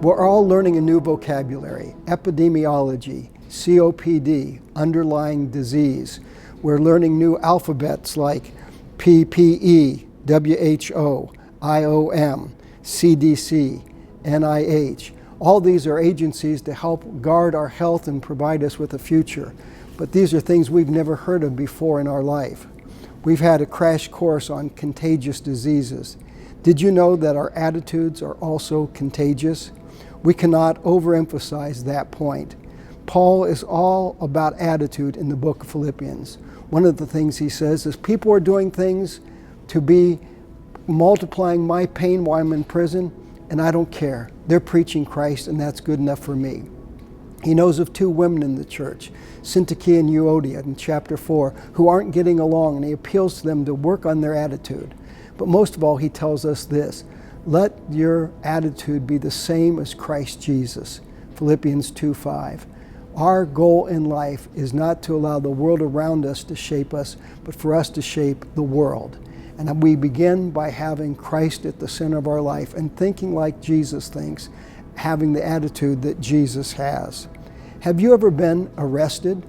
We're all learning a new vocabulary: epidemiology, COPD, underlying disease. We're learning new alphabets like PPE, WHO, IOM, CDC, NIH. All these are agencies to help guard our health and provide us with a future. But these are things we've never heard of before in our life. We've had a crash course on contagious diseases. Did you know that our attitudes are also contagious? We cannot overemphasize that point. Paul is all about attitude in the book of Philippians. One of the things he says is people are doing things to be multiplying my pain while I'm in prison, and I don't care. They're preaching Christ, and that's good enough for me. He knows of two women in the church, Syntyche and Euodia, in chapter 4, who aren't getting along, and he appeals to them to work on their attitude. But most of all, he tells us this: let your attitude be the same as Christ Jesus. Philippians 2:5. Our goal in life is not to allow the world around us to shape us, but for us to shape the world. And we begin by having Christ at the center of our life and thinking like Jesus thinks, having the attitude that Jesus has. Have you ever been arrested?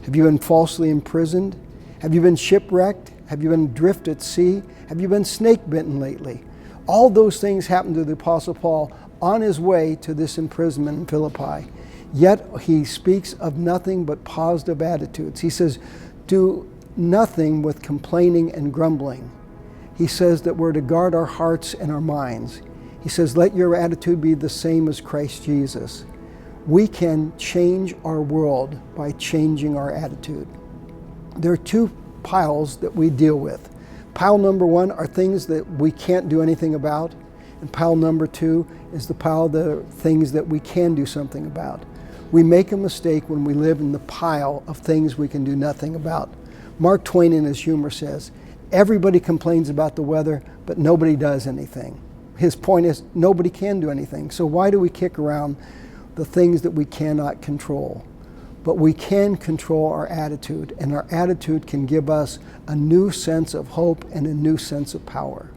Have you been falsely imprisoned? Have you been shipwrecked? Have you been adrift at sea? Have you been snake bitten lately? All those things happened to the Apostle Paul on his way to this imprisonment in Philippi. Yet he speaks of nothing but positive attitudes. He says, do nothing with complaining and grumbling. He says that we're to guard our hearts and our minds. He says, let your attitude be the same as Christ Jesus. We can change our world by changing our attitude. There are two piles that we deal with. Pile number one are things that we can't do anything about, and pile number two is the pile of the things that we can do something about. We make a mistake when we live in the pile of things we can do nothing about. Mark Twain in his humor says, everybody complains about the weather, but nobody does anything. His point is, nobody can do anything. So why do we kick around the things that we cannot control? But we can control our attitude, and our attitude can give us a new sense of hope and a new sense of power.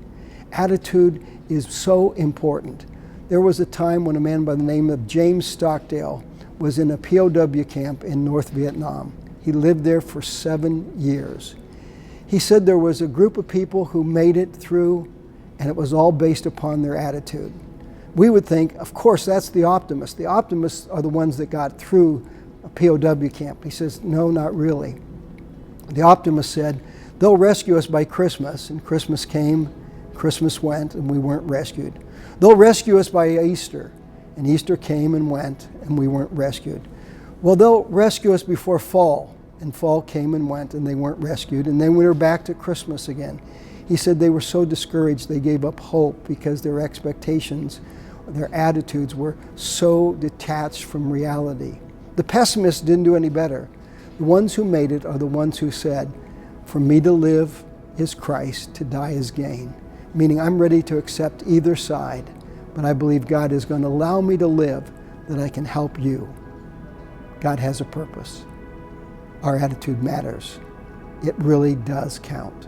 Attitude is so important. There was a time when a man by the name of James Stockdale was in a POW camp in North Vietnam. He lived there for 7 years. He said there was a group of people who made it through, and it was all based upon their attitude. We would think, of course, that's the optimists. The optimists are the ones that got through a POW camp. He says, no, not really. The optimist said, they'll rescue us by Christmas, and Christmas came, Christmas went, and we weren't rescued. They'll rescue us by Easter, and Easter came and went, and we weren't rescued. Well, they'll rescue us before fall, and fall came and went, and they weren't rescued, and then we were back to Christmas again. He said they were so discouraged they gave up hope because their expectations, their attitudes were so detached from reality. The pessimists didn't do any better. The ones who made it are the ones who said, for me to live is Christ, to die is gain. Meaning I'm ready to accept either side, but I believe God is going to allow me to live that I can help you. God has a purpose. Our attitude matters. It really does count.